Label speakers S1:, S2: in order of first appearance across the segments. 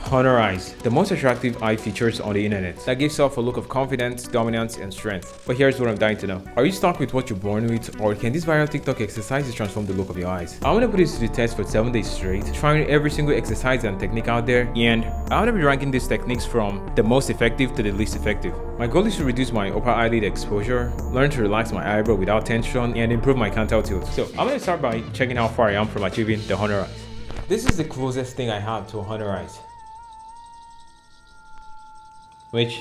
S1: Honor eyes, the most attractive eye features on the internet that gives off a look of confidence, dominance, and strength. But here's what I'm dying to know. Are you stuck with what you're born with, or can these viral TikTok exercises transform the look of your eyes? I'm gonna put this to the test for 7 days straight, trying every single exercise and technique out there, and I'm gonna be ranking these techniques from the most effective to the least effective. My goal is to reduce my upper eyelid exposure, learn to relax my eyebrow without tension, and improve my canthal tilt. So I'm gonna start by checking how far I am from achieving the honor eyes. This is the closest thing I have to a honor eyes, which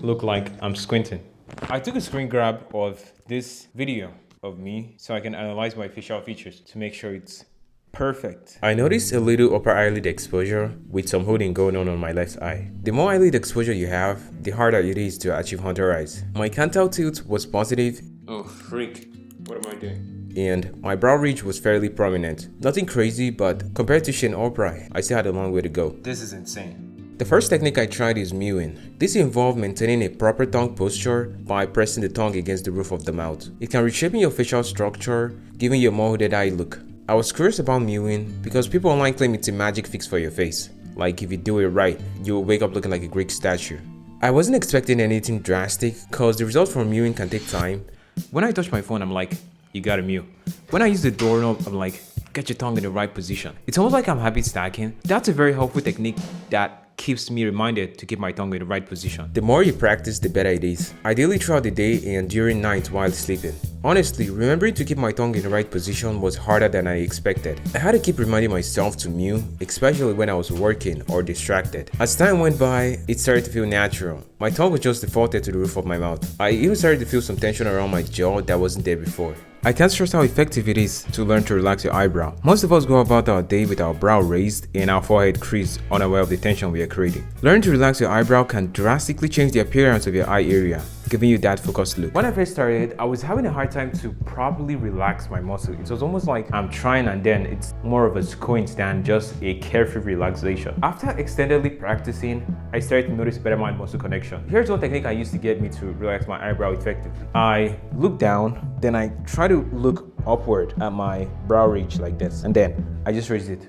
S1: look like I'm squinting. I took a screen grab of this video of me so I can analyze my facial features to make sure it's perfect. I noticed a little upper eyelid exposure with some holding going on my left eye. The more eyelid exposure you have, the harder it is to achieve honor eyes. My canthal tilt was positive. Oh freak, what am I doing? And my brow ridge was fairly prominent. Nothing crazy, but compared to Shanedmc.Business, I still had a long way to go. This is insane. The first technique I tried is mewing. This involved maintaining a proper tongue posture by pressing the tongue against the roof of the mouth. It can reshape your facial structure, giving you a more hooded eye look. I was curious about mewing because people online claim it's a magic fix for your face. Like if you do it right, you will wake up looking like a Greek statue. I wasn't expecting anything drastic because the results from mewing can take time. When I touch my phone, I'm like, you gotta mew. When I use the doorknob, I'm like, get your tongue in the right position. It's almost like I'm habit stacking. That's a very helpful technique that keeps me reminded to keep my tongue in the right position. The more you practice, the better it is. Ideally throughout the day and during night while sleeping. Honestly, remembering to keep my tongue in the right position was harder than I expected. I had to keep reminding myself to mew, especially when I was working or distracted. As time went by, it started to feel natural. My tongue was just defaulted to the roof of my mouth. I even started to feel some tension around my jaw that wasn't there before. I can't stress how effective it is to learn to relax your eyebrow. Most of us go about our day with our brow raised and our forehead creased, unaware of the tension we are creating. Learning to relax your eyebrow can drastically change the appearance of your eye area, giving you that focused look. When I first started, I was having a hard time to properly relax my muscle. It was almost like I'm trying and then it's more of a squint than just a carefree relaxation. After extendedly practicing, I started to notice better mind-muscle connection. Here's one technique I used to get me to relax my eyebrow effectively. I look down, then I try to look upward at my brow ridge like this, and then I just raise it.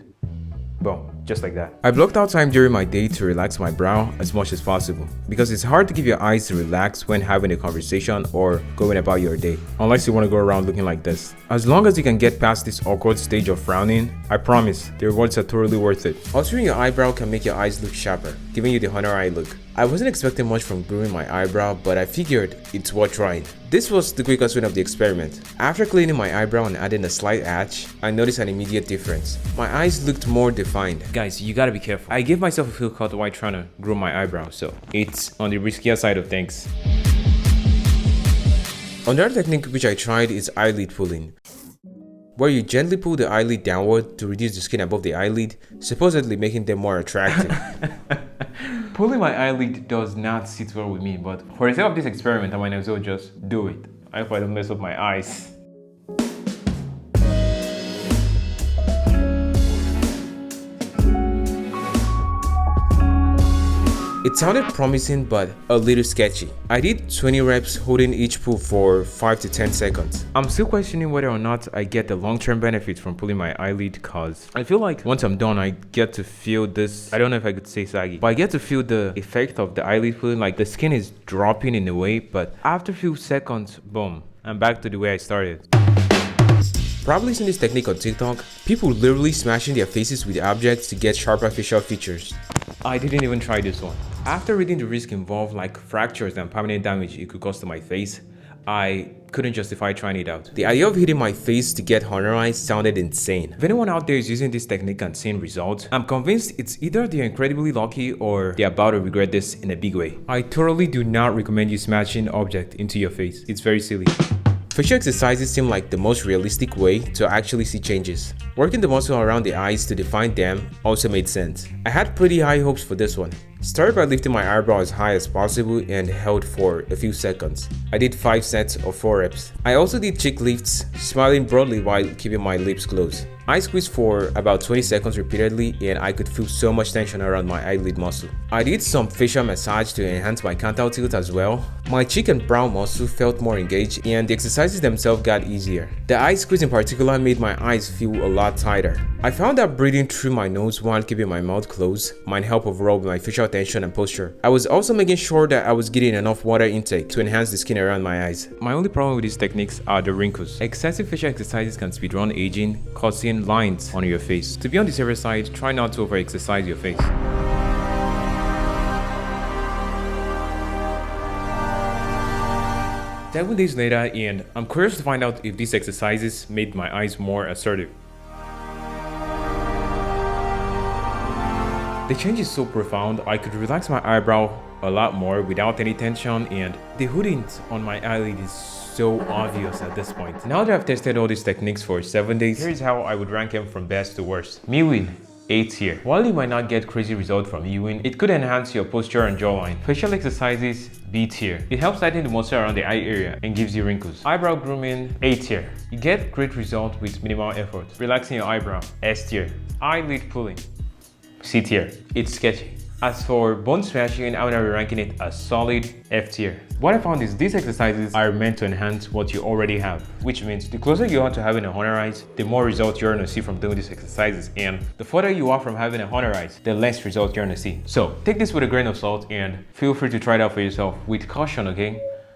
S1: Boom. Just like that. I blocked out time during my day to relax my brow as much as possible because it's hard to give your eyes to relax when having a conversation or going about your day, unless you want to go around looking like this. As long as you can get past this awkward stage of frowning, I promise the rewards are totally worth it. Altering your eyebrow can make your eyes look sharper, giving you the honor eye look. I wasn't expecting much from grooming my eyebrow, but I figured it's worth trying. This was the quickest win of the experiment. After cleaning my eyebrow and adding a slight arch, I noticed an immediate difference. My eyes looked more defined. Guys, you gotta be careful. I gave myself a fill cut while trying to groom my eyebrow, so it's on the riskier side of things. Another technique which I tried is eyelid pulling, where you gently pull the eyelid downward to reduce the skin above the eyelid, supposedly making them more attractive. Pulling my eyelid does not sit well with me, but for the sake of this experiment, I might as well just do it. I hope I don't mess up my eyes. It sounded promising but a little sketchy. I did 20 reps holding each pull for 5 to 10 seconds. I'm still questioning whether or not I get the long-term benefits from pulling my eyelid cause I feel like once I'm done I get to feel this, I don't know if I could say saggy, but I get to feel the effect of the eyelid pulling, like the skin is dropping in a way, but after a few seconds, boom, I'm back to the way I started. Probably seen this technique on TikTok. People literally smashing their faces with objects to get sharper facial features. I didn't even try this one. After reading the risk involved, like fractures and permanent damage it could cause to my face, I couldn't justify trying it out. The idea of hitting my face to get honor eyes sounded insane. If anyone out there is using this technique and seeing results, I'm convinced it's either they're incredibly lucky or they're about to regret this in a big way. I totally do not recommend you smashing object into your face. It's very silly. Facial exercises seem like the most realistic way to actually see changes. Working the muscle around the eyes to define them also made sense. I had pretty high hopes for this one. Started by lifting my eyebrow as high as possible and held for a few seconds. I did 5 sets of 4 reps. I also did cheek lifts, smiling broadly while keeping my lips closed. I squeezed for about 20 seconds repeatedly and I could feel so much tension around my eyelid muscle. I did some facial massage to enhance my canthal tilt as well. My cheek and brow muscle felt more engaged and the exercises themselves got easier. The eye squeeze in particular made my eyes feel a lot tighter. I found that breathing through my nose while keeping my mouth closed might help overall with my facial tension and posture. I was also making sure that I was getting enough water intake to enhance the skin around my eyes. My only problem with these techniques are the wrinkles. Excessive facial exercises can speedrun aging, causing lines on your face. To be on the safer side, try not to overexercise your face. 7 days later, and I'm curious to find out if these exercises made my eyes more assertive. The change is so profound, I could relax my eyebrow a lot more without any tension, and the hooding on my eyelid is so obvious at this point. Now that I've tested all these techniques for 7 days, here's how I would rank them from best to worst. Mewing, 8 tier. While you might not get crazy results from mewing, it could enhance your posture and jawline. Facial exercises, B tier. It helps tighten the muscle around the eye area and gives you wrinkles. Eyebrow grooming, A tier. You get great results with minimal effort. Relaxing your eyebrow, S tier. Eyelid pulling, C tier. It's sketchy. As for bone smashing, I'm gonna be ranking it as solid F tier. What I found is these exercises are meant to enhance what you already have, which means the closer you are to having a honor eyes, the more results you're gonna see from doing these exercises, and the further you are from having a honor eyes, the less results you're gonna see. So take this with a grain of salt and feel free to try it out for yourself with caution, okay?